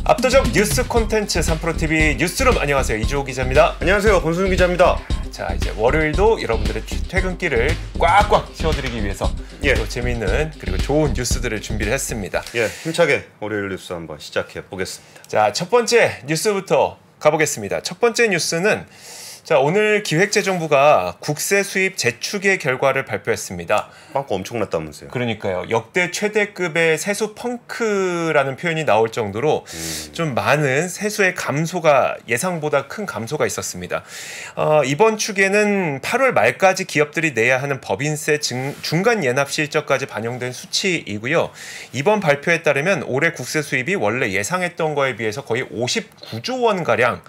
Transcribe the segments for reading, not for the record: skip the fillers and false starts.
압도적 뉴스 콘텐츠 3프로TV 뉴스룸, 안녕하세요, 이주호 기자입니다. 안녕하세요, 권순우 기자입니다. 자, 이제 월요일도 여러분들의 퇴근길을 꽉꽉 채워드리기 위해서 또 재미있는 그리고 좋은 뉴스들을 준비를 했습니다. 힘차게 월요일 뉴스 한번 시작해 보겠습니다. 자, 첫 번째 뉴스부터 가보겠습니다. 첫 번째 뉴스는 오늘 기획재정부가 국세 수입 재추계 결과를 발표했습니다. 빵꾸 엄청났다면서요. 그러니까요. 역대 최대급의 세수 펑크라는 표현이 나올 정도로 좀 많은 세수의 감소가, 예상보다 큰 감소가 있었습니다. 이번 추계는 8월 말까지 기업들이 내야 하는 법인세 중간 예납 실적까지 반영된 수치이고요. 이번 발표에 따르면 올해 국세 수입이 원래 예상했던 거에 비해서 거의 59조 원가량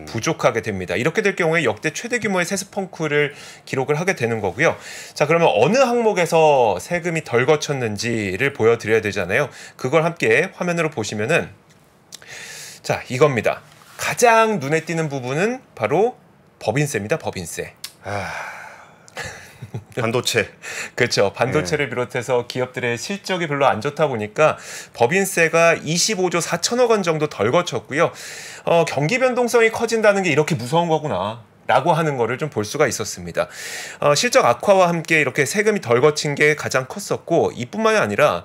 부족하게 됩니다. 이렇게 될 경우에 역대 최대 규모의 세수 펑크를 기록을 하게 되는 거고요. 자, 그러면 어느 항목에서 세금이 덜 거쳤는지를 보여드려야 되잖아요. 그걸 함께 화면으로 보시면은, 자, 이겁니다. 가장 눈에 띄는 부분은 바로 법인세입니다. 법인세. 반도체. 그렇죠. 반도체를 비롯해서 기업들의 실적이 별로 안 좋다 보니까 법인세가 25조 4천억 원 정도 덜 거쳤고요. 경기 변동성이 커진다는 게 이렇게 무서운 거구나 라고 하는 거를 좀 볼 수가 있었습니다. 실적 악화와 함께 이렇게 세금이 덜 거친 게 가장 컸었고, 이뿐만이 아니라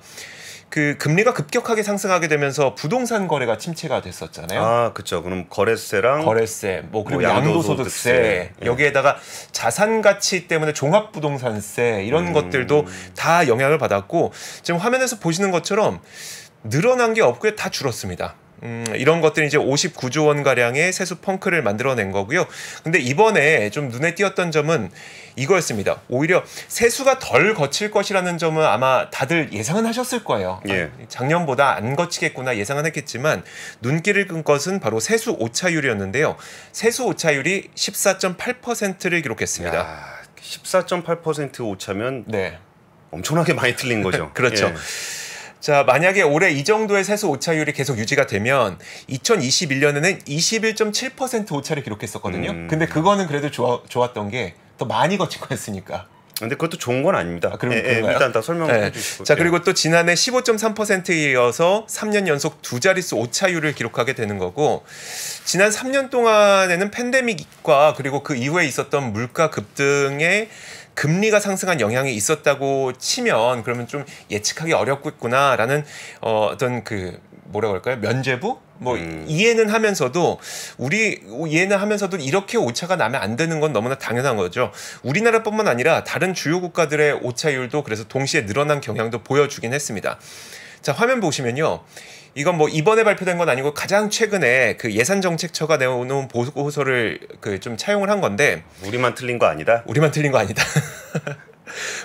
그 금리가 급격하게 상승하게 되면서 부동산 거래가 침체가 됐었잖아요. 그렇죠. 그럼 거래세, 그리고 양도소득세, 여기에다가 자산 가치 때문에 종합부동산세, 이런 것들도 다 영향을 받았고, 지금 화면에서 보시는 것처럼 늘어난 게 없고요, 다 줄었습니다. 이런 것들이 이제 59조 원 가량의 세수 펑크를 만들어낸 거고요. 근데 이번에 좀 눈에 띄었던 점은 이거였습니다. 오히려 세수가 덜 거칠 것이라는 점은 아마 다들 예상은 하셨을 거예요. 작년보다 안 거치겠구나 예상은 했겠지만, 눈길을 끈 것은 바로 세수 오차율이었는데요. 세수 오차율이 14.8%를 기록했습니다. 14.8% 오차면 엄청나게 많이 틀린 거죠. 그렇죠. 자, 만약에 올해 이 정도의 세수 오차율이 계속 유지가 되면 2021년에는 21.7% 오차를 기록했었거든요. 근데 그거는 그래도 좋았던 게 더 많이 거친 거였으니까. 근데 그것도 좋은 건 아닙니다. 일단 다 설명해 주시고. 자, 그리고 또 지난해 15.3%에 이어서 3년 연속 두 자릿수 오차율을 기록하게 되는 거고, 지난 3년 동안에는 팬데믹과 그리고 그 이후에 있었던 물가 급등에 금리가 상승한 영향이 있었다고 치면, 그러면 좀 예측하기 어렵겠구나라는 어떤 뭐라고 할까요? 면죄부? 이해는 하면서도 이렇게 오차가 나면 안 되는 건 너무나 당연한 거죠. 우리나라뿐만 아니라 다른 주요 국가들의 오차율도 그래서 동시에 늘어난 경향도 보여주긴 했습니다. 자, 화면 보시면요. 이건 이번에 발표된 건 아니고 가장 최근에 그 예산정책처가 내놓은 보고서를 좀 차용을 한 건데, 우리만 틀린 거 아니다? 우리만 틀린 거 아니다.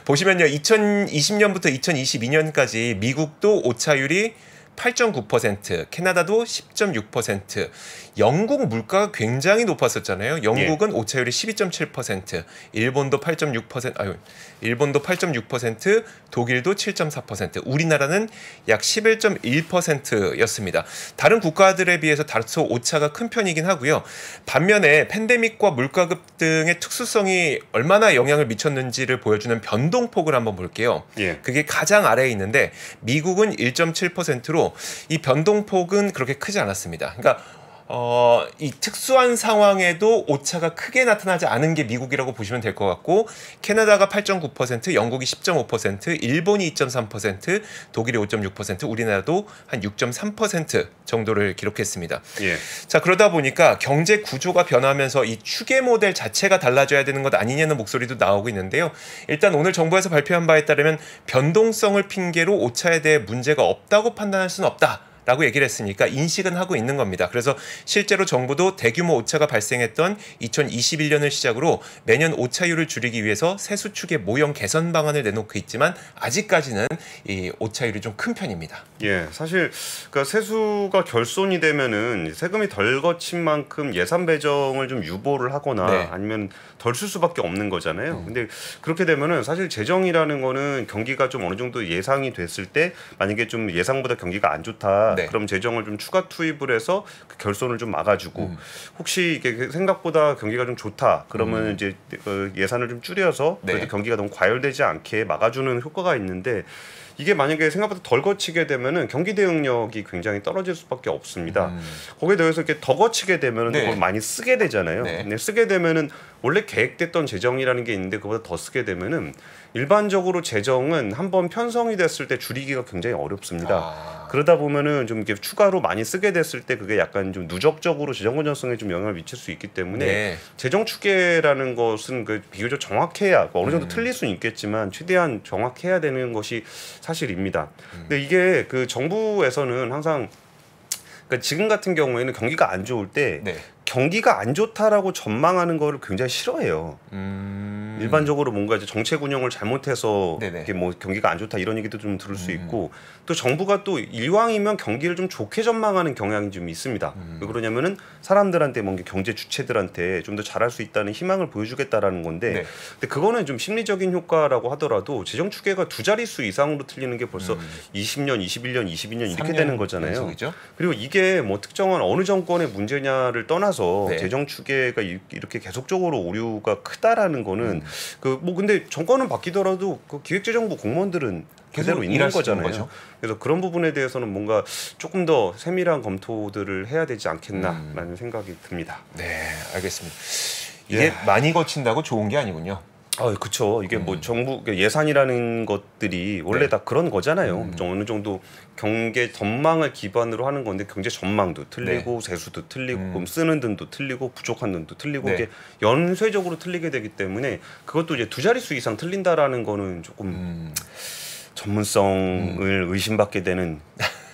보시면요. 2020년부터 2022년까지 미국도 오차율이 8.9%, 캐나다도 10.6%, 영국 물가가 굉장히 높았었잖아요. 영국은 오차율이 12.7%, 일본도 8.6%, 독일도 7.4%, 우리나라는 약 11.1%였습니다. 다른 국가들에 비해서 다소 오차가 큰 편이긴 하고요. 반면에 팬데믹과 물가 급등의 특수성이 얼마나 영향을 미쳤는지를 보여주는 변동폭을 한번 볼게요. 그게 가장 아래에 있는데, 미국은 1.7%로 이 변동폭은 그렇게 크지 않았습니다. 그러니까 이 특수한 상황에도 오차가 크게 나타나지 않은 게 미국이라고 보시면 될 것 같고, 캐나다가 8.9%, 영국이 10.5%, 일본이 2.3%, 독일이 5.6%, 우리나라도 한 6.3% 정도를 기록했습니다. 자, 그러다 보니까 경제 구조가 변하면서 이 추계 모델 자체가 달라져야 되는 것 아니냐는 목소리도 나오고 있는데요. 일단 오늘 정부에서 발표한 바에 따르면 변동성을 핑계로 오차에 대해 문제가 없다고 판단할 수는 없다 라고 얘기를 했으니까 인식은 하고 있는 겁니다. 그래서 실제로 정부도 대규모 오차가 발생했던 2021년을 시작으로 매년 오차율을 줄이기 위해서 세수 추계 모형 개선 방안을 내놓고 있지만, 아직까지는 이 오차율이 좀 큰 편입니다. 사실 세수가 결손이 되면은 세금이 덜 거친 만큼 예산 배정을 좀 유보를 하거나 아니면 덜 쓸 수밖에 없는 거잖아요. 근데 그렇게 되면은 사실 재정이라는 거는 경기가 좀 어느 정도 예상이 됐을 때, 만약에 좀 예상보다 경기가 안 좋다, 그럼 재정을 좀 추가 투입을 해서 그 결손을 좀 막아주고, 혹시 이게 생각보다 경기가 좀 좋다 그러면 이제 예산을 좀 줄여서 그래도 경기가 너무 과열되지 않게 막아주는 효과가 있는데, 이게 만약에 생각보다 덜 거치게 되면은 경기 대응력이 굉장히 떨어질 수밖에 없습니다. 거기에 더해서 이렇게 더 거치게 되면은 네. 그걸 많이 쓰게 되잖아요. 네. 근데 쓰게 되면은 원래 계획됐던 재정이라는 게 있는데 그보다 더 쓰게 되면은 일반적으로 재정은 한번 편성이 됐을 때 줄이기가 굉장히 어렵습니다. 그러다 보면은 좀 이렇게 추가로 많이 쓰게 됐을 때 그게 약간 좀 누적적으로 재정 건전성에 좀 영향을 미칠 수 있기 때문에 네. 재정 추계라는 것은 그 비교적 정확해야 어느 정도 틀릴 수는 있겠지만 최대한 정확해야 되는 것이 사실입니다. 근데 이게 그 정부에서는 항상 그러니까 지금 같은 경우에는 경기가 안 좋을 때 네. 경기가 안 좋다라고 전망하는 거를 굉장히 싫어해요. 일반적으로 뭔가 이제 정책 운영을 잘못해서 이게 뭐 경기가 안 좋다 이런 얘기도 좀 들을 수 있고 또 정부가 또 이왕이면 경기를 좀 좋게 전망하는 경향이 좀 있습니다. 왜 그러냐면은 사람들한테 뭔가 경제 주체들한테 좀 더 잘할 수 있다는 희망을 보여주겠다라는 건데 근데 그거는 좀 심리적인 효과라고 하더라도 재정 추계가 두 자릿수 이상으로 틀리는 게 벌써 20년, 21년, 22년 이렇게 되는 거잖아요. 연속이죠? 그리고 이게 뭐 특정한 어느 정권의 문제냐를 떠나서 재정 추계가 이렇게 계속적으로 오류가 크다라는 거는 그 뭐 근데 정권은 바뀌더라도 그 기획재정부 공무원들은 그대로 있는 거잖아요. 그래서 그런 부분에 대해서는 뭔가 조금 더 세밀한 검토들을 해야 되지 않겠나라는 생각이 듭니다. 네, 알겠습니다. 이게 많이 거친다고 좋은 게 아니군요. 그렇죠. 이게 뭐 정부 예산이라는 것들이 원래 다 그런 거잖아요. 어느 정도 경제 전망을 기반으로 하는 건데 경제 전망도 틀리고 세수도 틀리고 그럼 쓰는 돈도 틀리고 부족한 돈도 틀리고 이게 연쇄적으로 틀리게 되기 때문에 그것도 이제 두 자릿수 이상 틀린다라는 거는 조금 전문성을 의심받게 되는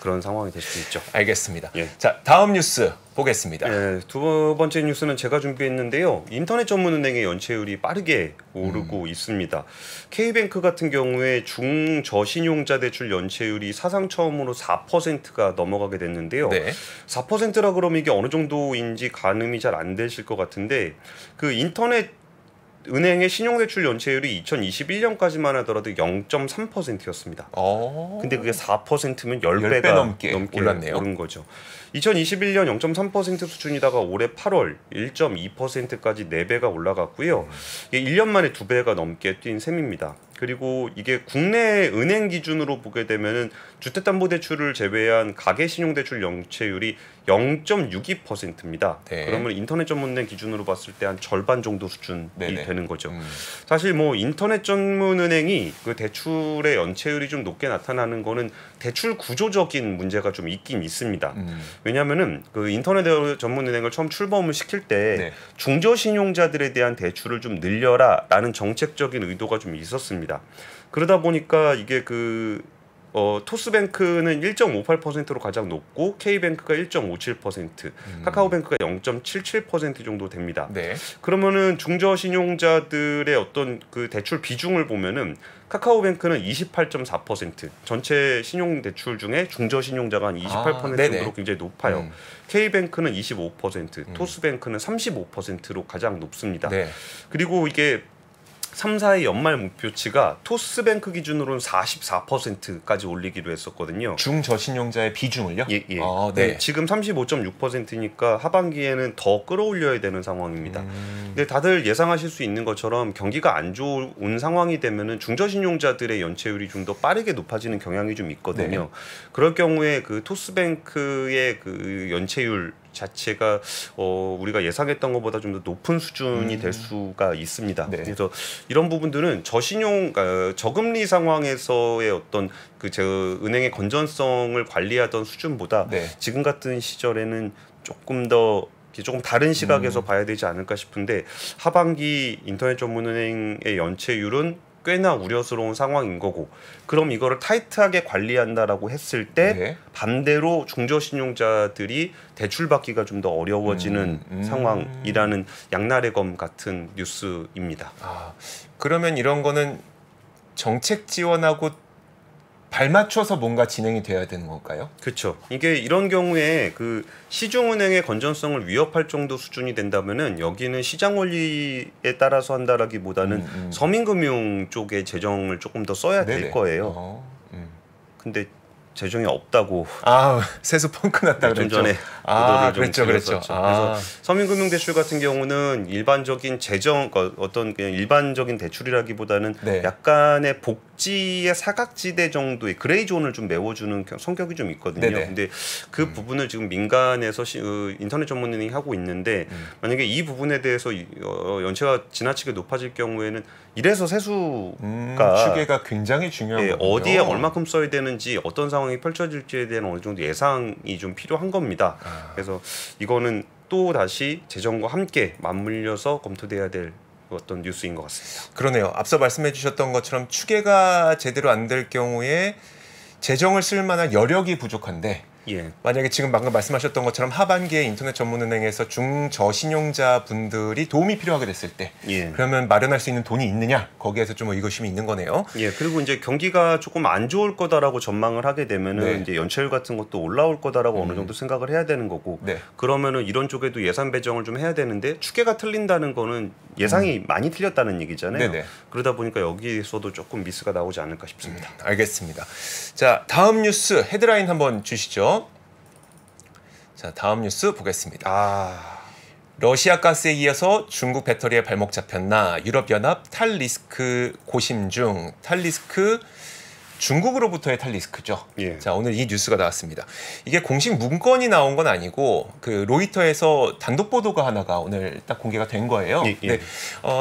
그런 상황이 될 수 있죠. 알겠습니다. 자, 다음 뉴스 보겠습니다. 두 번째 뉴스는 제가 준비했는데요. 인터넷 전문은행의 연체율이 빠르게 오르고 있습니다. K뱅크 같은 경우에 중저신용자 대출 연체율이 사상 처음으로 4%가 넘어가게 됐는데요. 4%라 그러면 이게 어느 정도인지 가늠이 잘 안 되실 것 같은데 그 인터넷 은행의 신용대출 연체율이 2021년까지만 하더라도 0.3%였습니다. 근데 그게 4%면 10배가 넘게 올랐네요. 오른 거죠. 2021년 0.3% 수준이다가 올해 8월 1.2%까지 4배가 올라갔고요. 이게 1년 만에 2배가 넘게 뛴 셈입니다. 그리고 이게 국내 은행 기준으로 보게 되면은 주택담보대출을 제외한 가계신용대출 연체율이 0.62%입니다. 그러면 인터넷 전문은행 기준으로 봤을 때 한 절반 정도 수준이 되는 거죠. 사실 뭐 인터넷 전문은행이 그 대출의 연체율이 좀 높게 나타나는 거는 대출 구조적인 문제가 좀 있긴 있습니다. 왜냐하면은 그 인터넷 전문은행을 처음 출범을 시킬 때 중저신용자들에 대한 대출을 좀 늘려라라는 정책적인 의도가 좀 있었습니다. 그러다 보니까 이게 토스뱅크는 1.58%로 가장 높고 K뱅크가 1.57%, 카카오뱅크가 0.77% 정도 됩니다. 그러면은 중저신용자들의 어떤 그 대출 비중을 보면은 카카오뱅크는 28.4%, 전체 신용대출 중에 중저신용자가 한 28% 정도로 굉장히 높아요. K뱅크는 25%, 토스뱅크는 35%로 가장 높습니다. 그리고 이게 3, 4의 연말 목표치가 토스뱅크 기준으로는 44%까지 올리기로 했었거든요. 중저신용자의 비중을요? 지금 35.6%니까 하반기에는 더 끌어올려야 되는 상황입니다. 근데 다들 예상하실 수 있는 것처럼 경기가 안 좋은 상황이 되면은 중저신용자들의 연체율이 좀 더 빠르게 높아지는 경향이 좀 있거든요. 그럴 경우에 그 토스뱅크의 그 연체율 자체가 우리가 예상했던 것보다 좀 더 높은 수준이 될 수가 있습니다. 그래서 이런 부분들은 저금리 상황에서의 어떤 은행의 건전성을 관리하던 수준보다 지금 같은 시절에는 조금 다른 시각에서 봐야 되지 않을까 싶은데 하반기 인터넷 전문은행의 연체율은 꽤나 우려스러운 상황인 거고 그럼 이거를 타이트하게 관리한다라고 했을 때 반대로 중저신용자들이 대출받기가 좀 더 어려워지는 상황이라는 양날의 검 같은 뉴스입니다. 그러면 이런 거는 정책 지원하고 발맞춰서 뭔가 진행이 돼야 되는 걸까요? 그렇죠. 이게 이런 경우에 그 시중은행의 건전성을 위협할 정도 수준이 된다면은 여기는 시장 원리에 따라서 한다라기보다는 서민금융 쪽의 재정을 조금 더 써야 될 거예요. 근데 재정이 없다고. 세수 펑크 났다 그랬죠. 좀 전에 보도를 그랬죠. 그래서 서민금융대출 같은 경우는 일반적인 재정 어떤 그냥 일반적인 대출이라기보다는 네. 약간의 복지의 사각지대 정도의 그레이존을 좀 메워주는 성격이 좀 있거든요. 네네. 근데 그 부분을 지금 민간에서 인터넷 전문은행이 하고 있는데 만약에 이 부분에 대해서 연체가 지나치게 높아질 경우에는 이래서 세수가 추계가 굉장히 중요한 거군요. 어디에 얼마큼 써야 되는지 어떤 상황이 펼쳐질지에 대한 어느 정도 예상이 좀 필요한 겁니다. 그래서 이거는 또 다시 재정과 함께 맞물려서 검토돼야 될 어떤 뉴스인 것 같습니다. 그러네요. 앞서 말씀해 주셨던 것처럼 추계가 제대로 안 될 경우에 재정을 쓸 만한 여력이 부족한데 만약에 지금 방금 말씀하셨던 것처럼 하반기에 인터넷 전문은행에서 중저신용자 분들이 도움이 필요하게 됐을 때 그러면 마련할 수 있는 돈이 있느냐 거기에서 좀 의구심이 있는 거네요. 그리고 이제 경기가 조금 안 좋을 거다라고 전망을 하게 되면은 이제 연체율 같은 것도 올라올 거다라고 어느 정도 생각을 해야 되는 거고 그러면은 이런 쪽에도 예산 배정을 좀 해야 되는데 추계가 틀린다는 거는 예상이 많이 틀렸다는 얘기잖아요. 그러다 보니까 여기에서도 조금 미스가 나오지 않을까 싶습니다. 알겠습니다. 자, 다음 뉴스 헤드라인 한번 주시죠. 자, 다음 뉴스 보겠습니다. 러시아 가스에 이어서 중국 배터리에 발목 잡혔나? 유럽연합 탈리스크 고심 중. 탈리스크 중국으로부터의 탈리스크죠. 자, 오늘 이 뉴스가 나왔습니다. 이게 공식 문건이 나온 건 아니고 그 로이터에서 단독 보도가 하나가 오늘 딱 공개가 된 거예요. 네,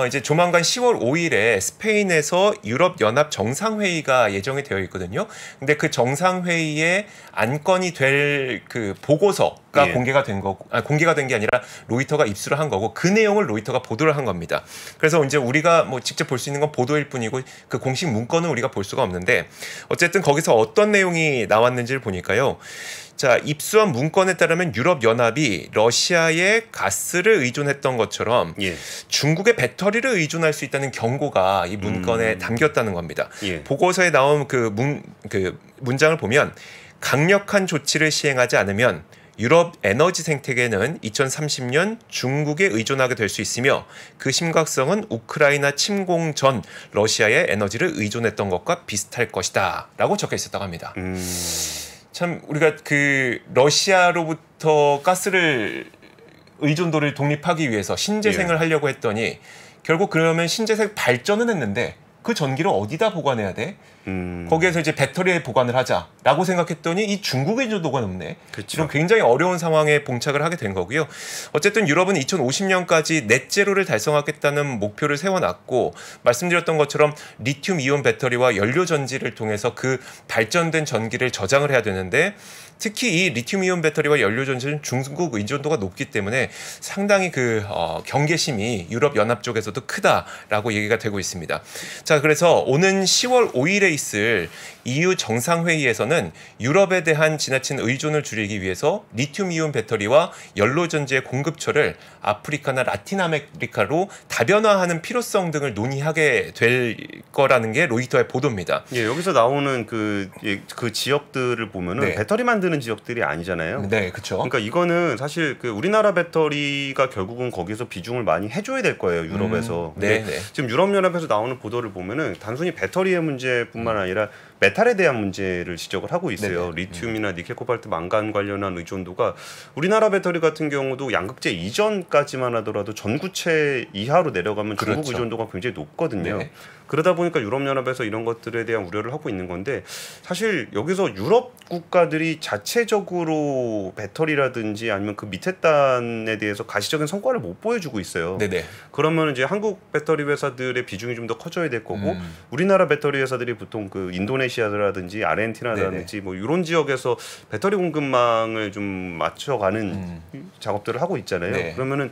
이제 조만간 10월 5일에 스페인에서 유럽 연합 정상회의가 예정이 되어 있거든요. 근데 그 정상회의에 안건이 될 그 보고서가 공개가 된 거고, 공개가 된 게 아니라 로이터가 입수를 한 거고 그 내용을 로이터가 보도를 한 겁니다. 그래서 이제 우리가 뭐 직접 볼 수 있는 건 보도일 뿐이고 그 공식 문건은 우리가 볼 수가 없는데 어쨌든 거기서 어떤 내용이 나왔는지를 보니까요. 자, 입수한 문건에 따르면 유럽연합이 러시아에 가스를 의존했던 것처럼 중국의 배터리를 의존할 수 있다는 경고가 이 문건에 담겼다는 겁니다. 보고서에 나온 그 문장을 보면 강력한 조치를 시행하지 않으면 유럽 에너지 생태계는 2030년 중국에 의존하게 될 수 있으며 그 심각성은 우크라이나 침공 전 러시아의 에너지를 의존했던 것과 비슷할 것이다 라고 적혀 있었다고 합니다. 참 우리가 그 러시아로부터 가스를 의존도를 독립하기 위해서 신재생을 하려고 했더니 결국 그러면 신재생 발전은 했는데 그 전기를 어디다 보관해야 돼? 거기에서 이제 배터리에 보관을 하자라고 생각했더니 이 중국의 의존도가 높네. 그럼 굉장히 어려운 상황에 봉착을 하게 된 거고요. 어쨌든 유럽은 2050년까지 넷제로를 달성하겠다는 목표를 세워놨고 말씀드렸던 것처럼 리튬 이온 배터리와 연료 전지를 통해서 그 발전된 전기를 저장을 해야 되는데 특히 이 리튬 이온 배터리와 연료 전지는 중국 의존도가 높기 때문에 상당히 그 경계심이 유럽 연합 쪽에서도 크다라고 얘기가 되고 있습니다. 자, 그래서 오는 10월 5일에 있을 EU 정상회의에서는 유럽에 대한 지나친 의존을 줄이기 위해서 리튬 이온 배터리와 연료 전지의 공급처를 아프리카나 라틴 아메리카로 다변화하는 필요성 등을 논의하게 될 거라는 게 로이터의 보도입니다. 여기서 나오는 그 지역들을 보면은 배터리 만드는 지역들이 아니잖아요. 네, 그렇죠. 그러니까 이거는 사실 그 우리나라 배터리가 결국은 거기서 비중을 많이 해줘야 될 거예요, 유럽에서. 지금 유럽연합에서 나오는 보도를 보면은 단순히 배터리의 문제뿐만 아니라 메탈에 대한 문제를 지적을 하고 있어요. 리튬이나 니켈, 코발트, 망간 관련한 의존도가 우리나라 배터리 같은 경우도 양극재 이전까지만 하더라도 전구체 이하로 내려가면 중국 의존도가 굉장히 높거든요. 그러다 보니까 유럽연합에서 이런 것들에 대한 우려를 하고 있는 건데 사실 여기서 유럽 국가들이 자체적으로 배터리라든지 아니면 그 밑에 단에 대해서 가시적인 성과를 못 보여주고 있어요. 그러면 이제 한국 배터리 회사들의 비중이 좀 더 커져야 될 거고 우리나라 배터리 회사들이 보통 그 인도네시아라든지 아르헨티나라든지 뭐 이런 지역에서 배터리 공급망을 좀 맞춰가는 작업들을 하고 있잖아요. 그러면은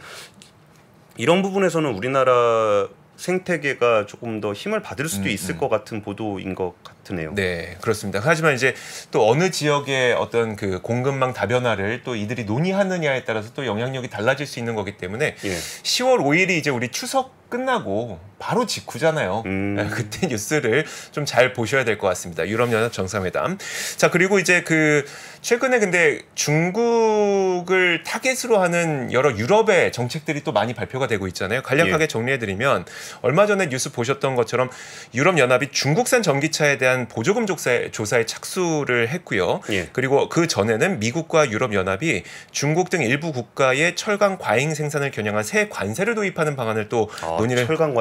이런 부분에서는 우리나라 생태계가 조금 더 힘을 받을 수도 있을 것 같은 보도인 것 같으네요. 네, 그렇습니다. 하지만 이제 또 어느 지역의 어떤 그 공급망 다변화를 또 이들이 논의하느냐에 따라서 또 영향력이 달라질 수 있는 거기 때문에 10월 5일이 이제 우리 추석 끝나고 바로 직후잖아요. 그때 뉴스를 좀 잘 보셔야 될 것 같습니다. 유럽연합 정상회담. 자, 그리고 이제 그 최근에 근데 중국을 타겟으로 하는 여러 유럽의 정책들이 또 많이 발표가 되고 있잖아요. 간략하게 정리해드리면 얼마 전에 뉴스 보셨던 것처럼 유럽연합이 중국산 전기차에 대한 대한 보조금 조사에 착수를 했고요. 예. 그리고 그 전에는 미국과 유럽 연합이 중국 등 일부 국가의 철강 과잉 생산을 겨냥한 새 관세를 도입하는 방안을 또 논의를 철강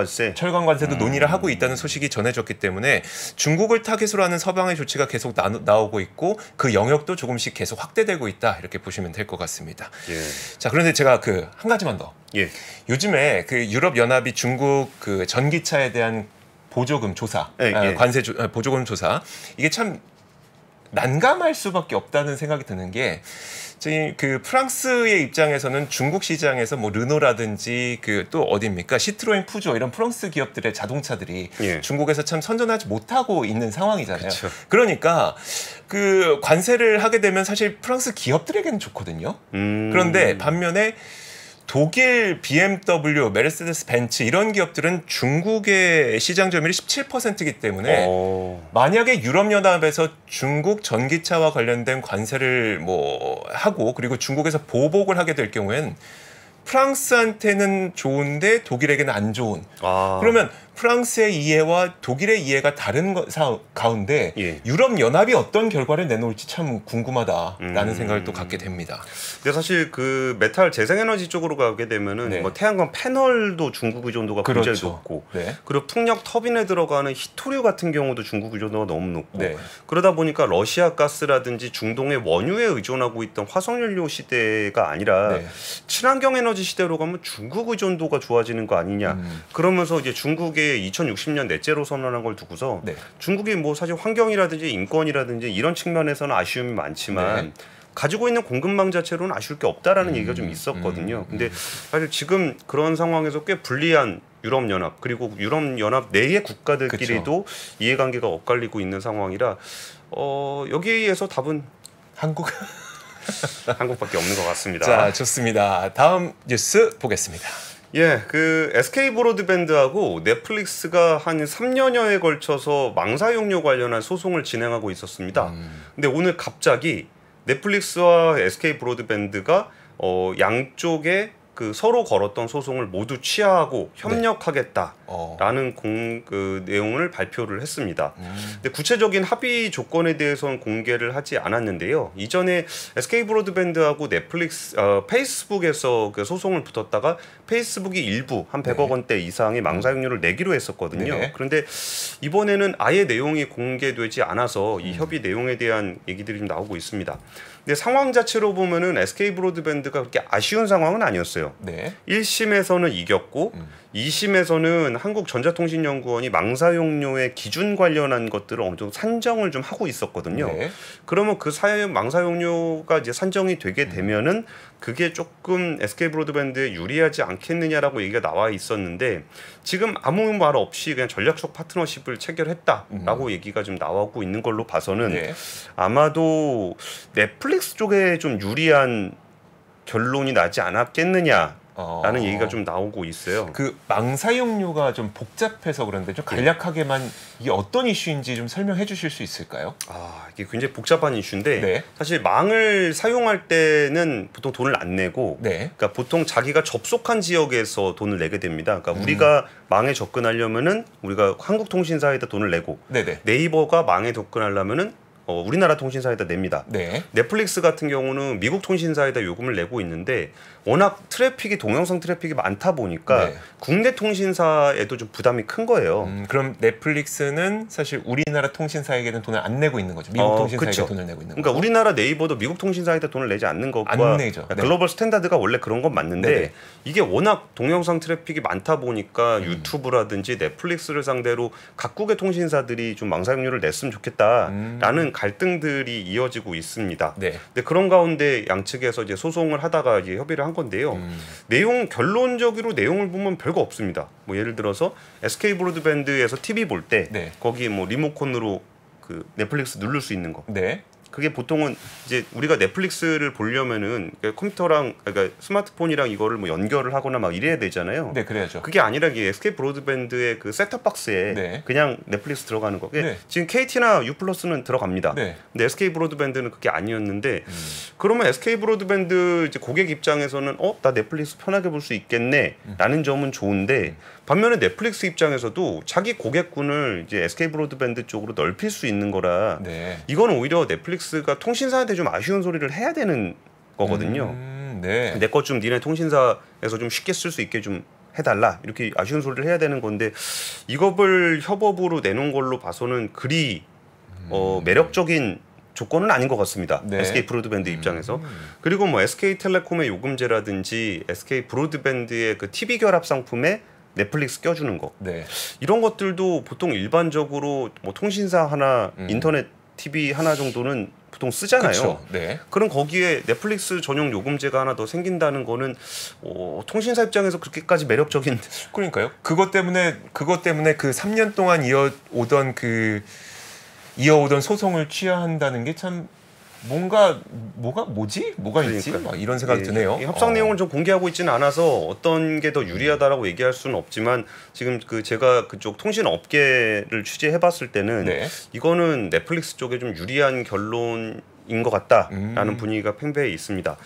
관세도 논의를 하고 있다는 소식이 전해졌기 때문에 중국을 타깃으로 하는 서방의 조치가 계속 나오고 있고 그 영역도 조금씩 계속 확대되고 있다 이렇게 보시면 될 것 같습니다. 예. 자, 그런데 제가 한 가지만 더. 예. 요즘에 그 유럽 연합이 중국 그 전기차에 대한 보조금 조사, 관세 보조금 조사 이게 참 난감할 수밖에 없다는 생각이 드는 게 그 프랑스의 입장에서는 중국 시장에서 뭐 르노라든지 그 또 어디입니까 시트로엔, 푸조 이런 프랑스 기업들의 자동차들이 중국에서 참 선전하지 못하고 있는 상황이잖아요. 그쵸. 그러니까 그 관세를 하게 되면 사실 프랑스 기업들에게는 좋거든요. 그런데 반면에 독일 BMW, 메르세데스 벤츠 이런 기업들은 중국의 시장 점유율이 17%이기 때문에 만약에 유럽연합에서 중국 전기차와 관련된 관세를 뭐 하고 그리고 중국에서 보복을 하게 될 경우엔 프랑스한테는 좋은데 독일에게는 안 좋은. 그러면 프랑스의 이해와 독일의 이해가 다른 가운데 유럽 연합이 어떤 결과를 내놓을지 참 궁금하다라는 생각을 또 갖게 됩니다. 근데 사실 그 메탈 재생에너지 쪽으로 가게 되면은 뭐 태양광 패널도 중국 의존도가 굉장히 높고 그리고 풍력 터빈에 들어가는 히토류 같은 경우도 중국 의존도가 너무 높고 그러다 보니까 러시아 가스라든지 중동의 원유에 의존하고 있던 화석연료 시대가 아니라 친환경 에너지 시대로 가면 중국 의존도가 좋아지는 거 아니냐. 그러면서 이제 중국의 2060년 넷제로 선언한 걸 두고서 중국이 뭐 사실 환경이라든지 인권이라든지 이런 측면에서는 아쉬움이 많지만 가지고 있는 공급망 자체로는 아쉬울 게 없다라는 얘기가 좀 있었거든요. 근데 사실 지금 그런 상황에서 꽤 불리한 유럽연합 그리고 유럽연합 내의 국가들끼리도 이해관계가 엇갈리고 있는 상황이라 여기에서 답은 한국밖에 없는 것 같습니다. 자, 좋습니다. 다음 뉴스 보겠습니다. 예, 그 SK 브로드밴드하고 넷플릭스가 한 3년여에 걸쳐서 망사용료 관련한 소송을 진행하고 있었습니다. 근데 오늘 갑자기 넷플릭스와 SK 브로드밴드가 양쪽에 그 서로 걸었던 소송을 모두 취하하고 협력하겠다라는 그 내용을 발표를 했습니다. 근데 구체적인 합의 조건에 대해서는 공개를 하지 않았는데요. 이전에 SK 브로드밴드하고 넷플릭스, 페이스북에서 그 소송을 붙었다가 페이스북이 일부 한 100억 원대 이상의 망사용료를 내기로 했었거든요. 그런데 이번에는 아예 내용이 공개되지 않아서 이 협의 내용에 대한 얘기들이 좀 나오고 있습니다. 근데 상황 자체로 보면은 SK 브로드밴드가 그렇게 아쉬운 상황은 아니었어요. 1심에서는 이겼고 2심에서는 한국전자통신연구원이 망사용료의 기준 관련한 것들을 어느 정도 산정을 좀 하고 있었거든요. 그러면 그 망사용료가 이제 산정이 되게 되면은 그게 조금 SK 브로드밴드에 유리하지 않겠느냐라고 얘기가 나와 있었는데 지금 아무 말 없이 그냥 전략적 파트너십을 체결했다라고 얘기가 좀 나오고 있는 걸로 봐서는 아마도 넷플릭스 쪽에 좀 유리한 결론이 나지 않았겠느냐라는 얘기가 좀 나오고 있어요. 그 망사용료가 좀 복잡해서 그런데 좀 간략하게만 이게 어떤 이슈인지 좀 설명해 주실 수 있을까요? 이게 굉장히 복잡한 이슈인데 사실 망을 사용할 때는 보통 돈을 안 내고 그러니까 보통 자기가 접속한 지역에서 돈을 내게 됩니다. 그러니까 우리가 망에 접근하려면은 우리가 한국통신사에다 돈을 내고 네이버가 망에 접근하려면은 우리나라 통신사에다 냅니다. 넷플릭스 같은 경우는 미국 통신사에다 요금을 내고 있는데 워낙 동영상 트래픽이 많다 보니까 국내 통신사에도 좀 부담이 큰 거예요. 그럼 넷플릭스는 사실 우리나라 통신사에게는 돈을 안 내고 있는 거죠. 미국 통신사에게 돈을 내고 있는 거죠. 그러니까 우리나라 네이버도 미국 통신사에다 돈을 내지 않는 것과 안 내죠. 글로벌 스탠다드가 원래 그런 건 맞는데 이게 워낙 동영상 트래픽이 많다 보니까 유튜브라든지 넷플릭스를 상대로 각국의 통신사들이 좀 망사용료를 냈으면 좋겠다라는 갈등들이 이어지고 있습니다. 근데 그런 가운데 양측에서 이제 소송을 하다가 이제 협의를 한 건데요. 결론적으로 내용을 보면 별거 없습니다. 뭐 예를 들어서 SK 브로드밴드에서 TV 볼 때 거기 뭐 리모컨으로 그 넷플릭스 누를 수 있는 거. 그게 보통은 이제 우리가 넷플릭스를 보려면은 컴퓨터랑 그러니까 스마트폰이랑 이거를 뭐 연결을 하거나 막 이래야 되잖아요. 네, 그래야죠. 그게 아니라 이게 SK 브로드밴드의 그 셋톱 박스에 네. 그냥 넷플릭스 들어가는 거. 네. 지금 KT나 U+는 들어갑니다. 네. 근데 SK 브로드밴드는 그게 아니었는데 그러면 SK 브로드밴드 이제 고객 입장에서는 나 넷플릭스 편하게 볼 수 있겠네라는 점은 좋은데 반면에 넷플릭스 입장에서도 자기 고객군을 이제 SK 브로드밴드 쪽으로 넓힐 수 있는 거라 네. 이건 오히려 넷플릭스가 통신사한테 좀 아쉬운 소리를 해야 되는 거거든요. 네. 내 것 좀 니네 통신사에서 좀 쉽게 쓸 수 있게 좀 해달라 이렇게 아쉬운 소리를 해야 되는 건데 이거를 협업으로 내놓은 걸로 봐서는 그리 매력적인 조건은 아닌 것 같습니다. 네. SK 브로드밴드 입장에서. 그리고 뭐 SK텔레콤의 요금제라든지 SK 브로드밴드의 그 TV 결합 상품에 넷플릭스 껴주는 거. 네. 이런 것들도 보통 일반적으로 뭐 통신사 하나, 인터넷 TV 하나 정도는 보통 쓰잖아요. 그쵸. 네. 그럼 거기에 넷플릭스 전용 요금제가 하나 더 생긴다는 거는 통신사 입장에서 그렇게까지 매력적인. 그러니까요. 그것 때문에 그 3년 동안 이어오던 소송을 취하한다는 게 참 뭐가 있지? 막 이런 생각이 드네요. 협상 내용을 좀 공개하고 있지는 않아서 어떤 게 더 유리하다라고 얘기할 수는 없지만 지금 제가 그쪽 통신 업계를 취재해봤을 때는 네. 이거는 넷플릭스 쪽에 좀 유리한 결론인 것 같다라는 분위기가 팽배해 있습니다.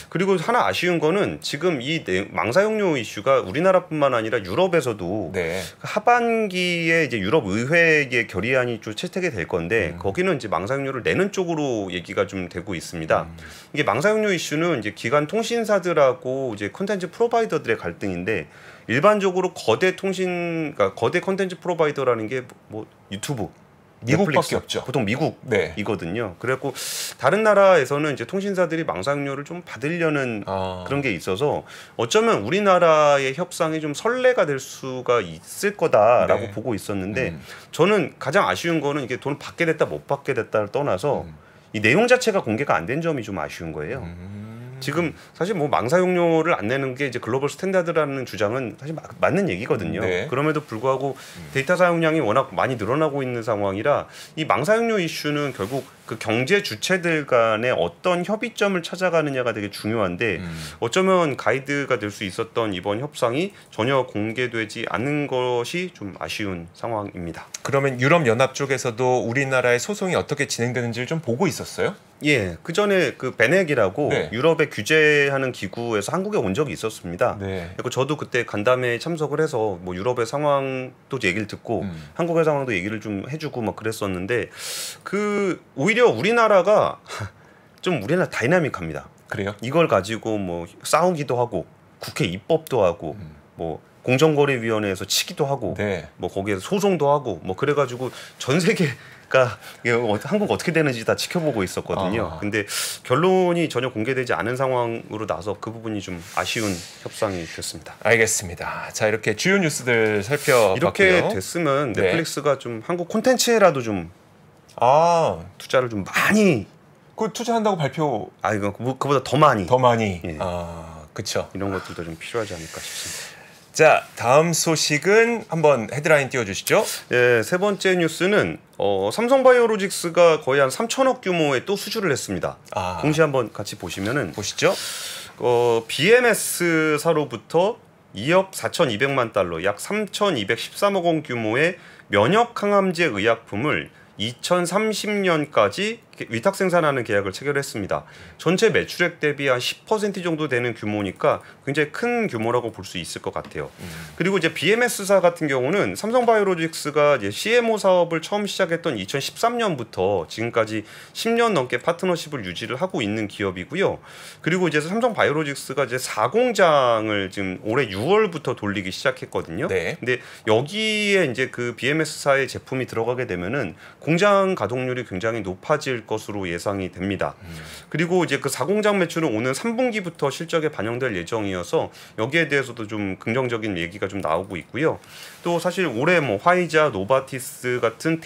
그리고 하나 아쉬운 거는 지금 이 망사용료 이슈가 우리나라뿐만 아니라 유럽에서도 네. 하반기에 이제 유럽 의회의 결의안이 좀 채택이 될 건데 거기는 이제 망사용료를 내는 쪽으로 얘기가 좀 되고 있습니다. 이게 망사용료 이슈는 이제 기관 통신사들하고 이제 콘텐츠 프로바이더들의 갈등인데 일반적으로 거대 콘텐츠 프로바이더라는 게 뭐 유튜브 미국밖에 없죠. 보통 미국이거든요. 네. 그래갖고 다른 나라에서는 이제 통신사들이 망사용료를 좀 받으려는 그런 게 있어서 어쩌면 우리나라의 협상이 좀 선례가 될 수가 있을 거다라고 네. 보고 있었는데 저는 가장 아쉬운 거는 이게 돈 받게 됐다 못 받게 됐다를 떠나서 이 내용 자체가 공개가 안 된 점이 좀 아쉬운 거예요. 지금 사실 뭐 망사용료를 안 내는 게 이제 글로벌 스탠다드라는 주장은 사실 맞는 얘기거든요. 네. 그럼에도 불구하고 데이터 사용량이 워낙 많이 늘어나고 있는 상황이라 이 망사용료 이슈는 결국 그 경제 주체들 간의 어떤 협의점을 찾아가느냐가 되게 중요한데 어쩌면 가이드가 될 수 있었던 이번 협상이 전혀 공개되지 않은 것이 좀 아쉬운 상황입니다. 그러면 유럽연합 쪽에서도 우리나라의 소송이 어떻게 진행되는지를 좀 보고 있었어요? 예, 그 전에 그 베넥이라고 네. 유럽에 규제하는 기구에서 한국에 온 적이 있었습니다. 네. 그리고 저도 그때 간담회에 참석을 해서 뭐 유럽의 상황도 얘기를 듣고 한국의 상황도 얘기를 좀 해주고 막 그랬었는데 그 오히려 우리나라가 좀 우리나라 다이나믹합니다. 그래요? 이걸 가지고 뭐 싸우기도 하고 국회 입법도 하고 뭐 공정거래위원회에서 치기도 하고 네. 뭐 거기에서 소송도 하고 뭐 그래가지고 전 세계 한국 어떻게 되는지 다 지켜보고 있었거든요. 근데 결론이 전혀 공개되지 않은 상황으로 나서 그 부분이 좀 아쉬운 협상이 됐습니다. 알겠습니다. 자, 이렇게 주요 뉴스들 살펴봤고요. 이렇게 됐으면 넷플릭스가 네. 좀 한국 콘텐츠에라도 좀 투자를 좀 많이 그 투자한다고 발표 이거 그보다 더 많이 예. 그렇죠. 이런 것들도 좀 필요하지 않을까 싶습니다. 자, 다음 소식은 한번 헤드라인 띄워주시죠. 예, 세 번째 뉴스는 삼성바이오로직스가 거의 한 3천억 규모의 또 수주를 했습니다. 공시 한번 같이 보시죠. BMS사로부터 2억 4,200만 달러, 약 3,213억 원 규모의 면역 항암제 의약품을 2030년까지 위탁 생산하는 계약을 체결했습니다. 전체 매출액 대비 한 10% 정도 되는 규모니까 굉장히 큰 규모라고 볼 수 있을 것 같아요. 그리고 이제 BMS사 같은 경우는 삼성바이오로직스가 이제 CMO 사업을 처음 시작했던 2013년부터 지금까지 10년 넘게 파트너십을 유지를 하고 있는 기업이고요. 그리고 이제 삼성바이오로직스가 이제 4공장을 지금 올해 6월부터 돌리기 시작했거든요. 네. 근데 여기에 이제 그 BMS사의 제품이 들어가게 되면은 공장 가동률이 굉장히 높아질 것으로 예상이 됩니다. 그리고 이제 그 4공장 매출은 오는 3분기부터 실적에 반영될 예정이어서 여기에 대해서도 좀 긍정적인 얘기가 좀 나오고 있고요. 또 사실 올해 뭐 화이자, 노바티스 같은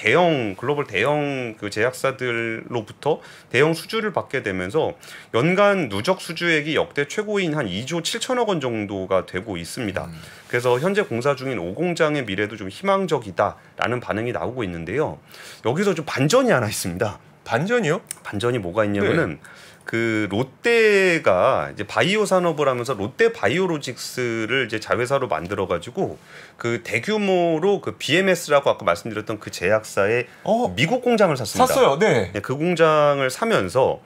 글로벌 대형 그 제약사들로부터 대형 수주를 받게 되면서 연간 누적 수주액이 역대 최고인 한 2조 7천억 원 정도가 되고 있습니다. 그래서 현재 공사 중인 5공장의 미래도 좀 희망적이다라는 반응이 나오고 있는데요. 여기서 좀 반전이 하나 있습니다. 반전이요? 반전이 뭐가 있냐면은 그 롯데가 이제 바이오 산업을 하면서 롯데 바이오로직스를 이제 자회사로 만들어 가지고 그 대규모로 그 BMS라고 아까 말씀드렸던 그 제약사의 미국 공장을 샀습니다. 샀어요. 네. 그 공장을 사면서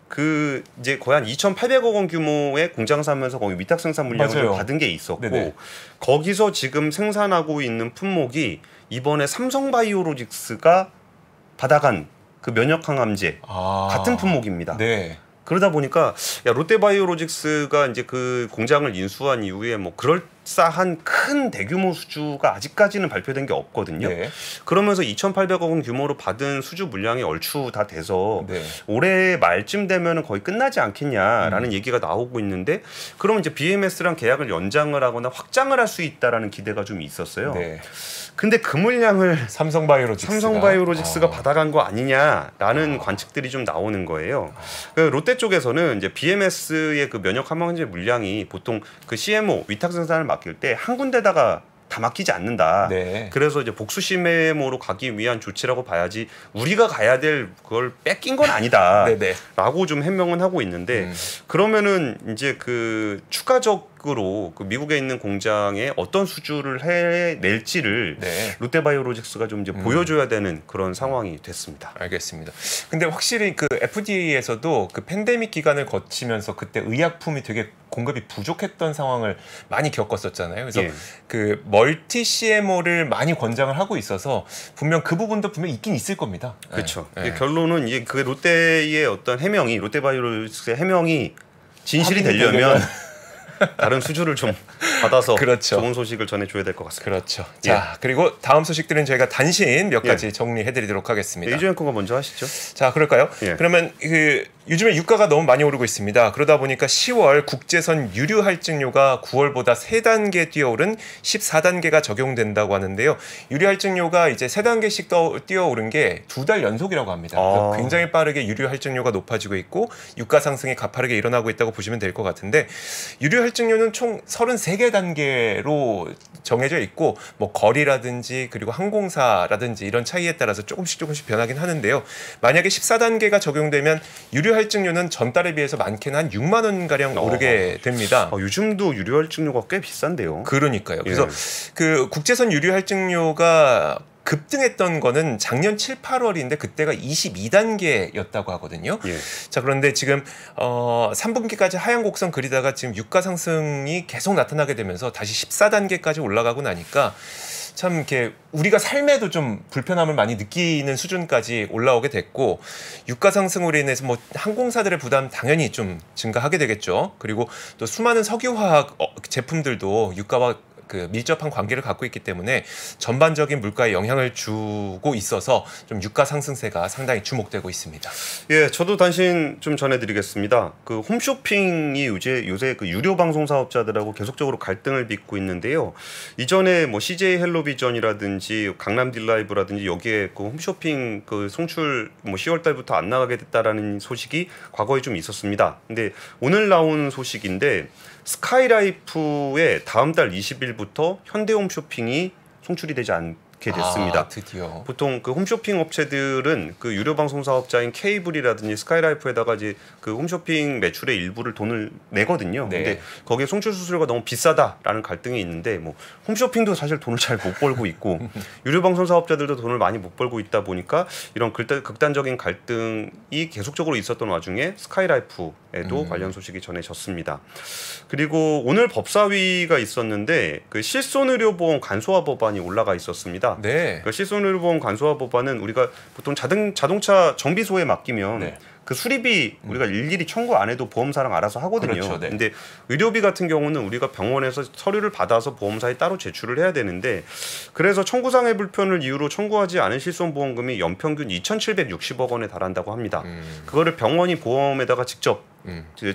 그 이제 거의 한 2,800억 원 규모의 공장 사면서 거기 위탁 생산 물량을 받은 게 있었고 네네. 거기서 지금 생산하고 있는 품목이 이번에 삼성바이오로직스가 받아간 그 면역 항암제 같은 품목입니다. 네. 그러다 보니까 롯데바이오로직스가 이제 그 공장을 인수한 이후에 뭐 그럴싸한 큰 대규모 수주가 아직까지는 발표된 게 없거든요. 네. 그러면서 2,800억 원 규모로 받은 수주 물량이 얼추 다 돼서 올해 말쯤 되면은 거의 끝나지 않겠냐라는 얘기가 나오고 있는데 그러면 이제 BMS랑 계약을 연장을 하거나 확장을 할 수 있다라는 기대가 좀 있었어요. 네. 근데 그 물량을 삼성바이오로직스가 받아간 거 아니냐라는 관측들이 좀 나오는 거예요. 그 롯데 쪽에서는 이제 BMS의 그 면역 항암제 물량이 보통 그 CMO 위탁 생산을 맡길 때 한 군데다가 다 맡기지 않는다. 네. 그래서 이제 복수 CMO로 가기 위한 조치라고 봐야지 우리가 가야 될 그걸 뺏긴 건 아니다라고 좀 해명은 하고 있는데 그러면은 이제 그 추가적으로 그 미국에 있는 공장에 어떤 수주를 해낼지를 롯데바이오로직스가 좀 이제 보여줘야 되는 그런 상황이 됐습니다. 알겠습니다. 근데 확실히 그 FDA에서도 그 팬데믹 기간을 거치면서 그때 의약품이 되게 공급이 부족했던 상황을 많이 겪었었잖아요. 그래서 그 멀티 CMO를 많이 권장을 하고 있어서 분명 그 부분도 분명 있긴 있을 겁니다. 그렇죠. 결론은 이게 그 롯데의 어떤 해명이 롯데바이오로직스의 해명이 진실이 되려면 다른 수주를 좀 받아서 좋은 소식을 전해줘야 될 것 같습니다. 그렇죠. 자, 그리고 다음 소식들은 저희가 단신 몇 가지 정리해드리도록 하겠습니다. 이주연 앵커가 먼저 하시죠. 자, 그럴까요? 그러면 그 요즘에 유가가 너무 많이 오르고 있습니다. 그러다 보니까 10월 국제선 유류 할증료가 9월보다 3단계 뛰어오른 14단계가 적용된다고 하는데요. 유류 할증료가 이제 3단계씩 뛰어오른 게 2달 연속이라고 합니다. 굉장히 빠르게 유류 할증료가 높아지고 있고 유가 상승이 가파르게 일어나고 있다고 보시면 될 것 같은데 유류 할증료는 총 33개 단계로 정해져 있고 뭐 거리라든지 그리고 항공사라든지 이런 차이에 따라서 조금씩 변하긴 하는데요. 만약에 14단계가 적용되면 유류 할증료는 전달에 비해서 많게는 한 6만 원 가량 오르게 됩니다. 요즘도 유류 할증료가 꽤 비싼데요. 그러니까요. 그래서 그 국제선 유류 할증료가 급등했던 거는 작년 7, 8월인데 그때가 22단계였다고 하거든요. 자, 그런데 지금 3분기까지 하향 곡선 그리다가 지금 유가 상승이 계속 나타나게 되면서 다시 14단계까지 올라가고 나니까 참 이렇게 우리가 삶에도 좀 불편함을 많이 느끼는 수준까지 올라오게 됐고 유가 상승으로 인해서 뭐 항공사들의 부담 당연히 좀 증가하게 되겠죠. 그리고 또 수많은 석유화학 제품들도 유가와 그 밀접한 관계를 갖고 있기 때문에 전반적인 물가에 영향을 주고 있어서 좀 유가 상승세가 상당히 주목되고 있습니다. 저도 단신 좀 전해드리겠습니다. 그 홈쇼핑이 요새 그 유료 방송 사업자들하고 계속적으로 갈등을 빚고 있는데요. 이전에 뭐 CJ 헬로비전이라든지 강남 딜라이브라든지 여기에 그 홈쇼핑 그 송출 뭐 10월 달부터 안 나가게 됐다라는 소식이 과거에 좀 있었습니다. 근데 오늘 나온 소식인데 스카이라이프의 다음 달 20일부터 현대홈쇼핑이 송출이 되지 않게 됐습니다. 드디어. 보통 그 홈쇼핑 업체들은 그 유료 방송 사업자인 케이블이라든지 스카이라이프에다가 이제 그 홈쇼핑 매출의 일부를 돈을 내거든요. 근데 거기에 송출 수수료가 너무 비싸다라는 갈등이 있는데 뭐 홈쇼핑도 사실 돈을 잘 못 벌고 있고 유료 방송 사업자들도 돈을 많이 못 벌고 있다 보니까 이런 극단적인 갈등이 계속적으로 있었던 와중에 스카이라이프에도 관련 소식이 전해졌습니다. 그리고 오늘 법사위가 있었는데 그 실손의료보험 간소화 법안이 올라가 있었습니다. 그 실손의료보험 간소화 법안은 우리가 보통 자동차 정비소에 맡기면 그 수리비 우리가 일일이 청구 안 해도 보험사랑 알아서 하거든요. 근데 의료비 같은 경우는 우리가 병원에서 서류를 받아서 보험사에 따로 제출을 해야 되는데 그래서 청구상의 불편을 이유로 청구하지 않은 실손보험금이 연평균 2,760억 원에 달한다고 합니다. 그거를 병원이 보험에다가 직접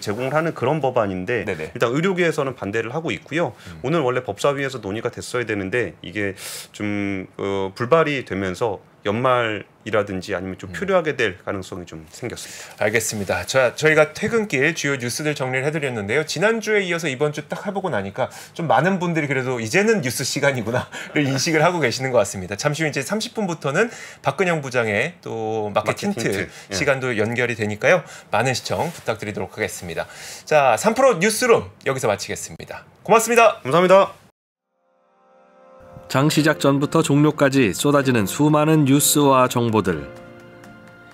제공을 하는 그런 법안인데 일단 의료계에서는 반대를 하고 있고요. 오늘 원래 법사위에서 논의가 됐어야 되는데 이게 좀 불발이 되면서 연말이라든지 아니면 좀 표류하게 될 가능성이 좀 생겼습니다. 알겠습니다. 저희가 퇴근길 주요 뉴스들 정리를 해드렸는데요. 지난주에 이어서 이번 주 딱 해보고 나니까 좀 많은 분들이 그래도 이제는 뉴스 시간이구나를 인식을 하고 계시는 것 같습니다. 잠시 후 이제 30분부터는 박근영 부장의 또 마켓 힌트 시간도 연결이 되니까요. 많은 시청 부탁드리도록 하겠습니다. 자, 3프로 뉴스룸 여기서 마치겠습니다. 고맙습니다. 감사합니다. 장 시작 전부터 종료까지 쏟아지는 수많은 뉴스와 정보들.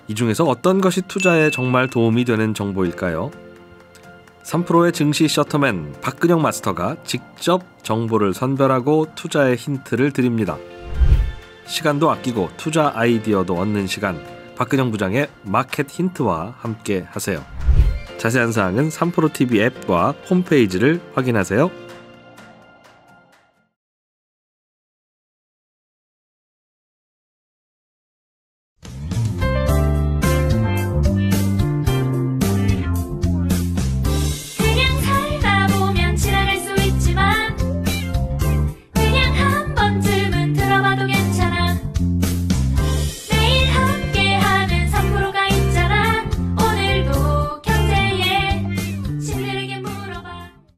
이 중에서 어떤 것이 투자에 정말 도움이 되는 정보일까요? 3프로의 증시 셔터맨 박근영 마스터가 직접 정보를 선별하고 투자의 힌트를 드립니다. 시간도 아끼고 투자 아이디어도 얻는 시간, 박근영 부장의 마켓 힌트와 함께 하세요. 자세한 사항은 3프로 TV 앱과 홈페이지를 확인하세요.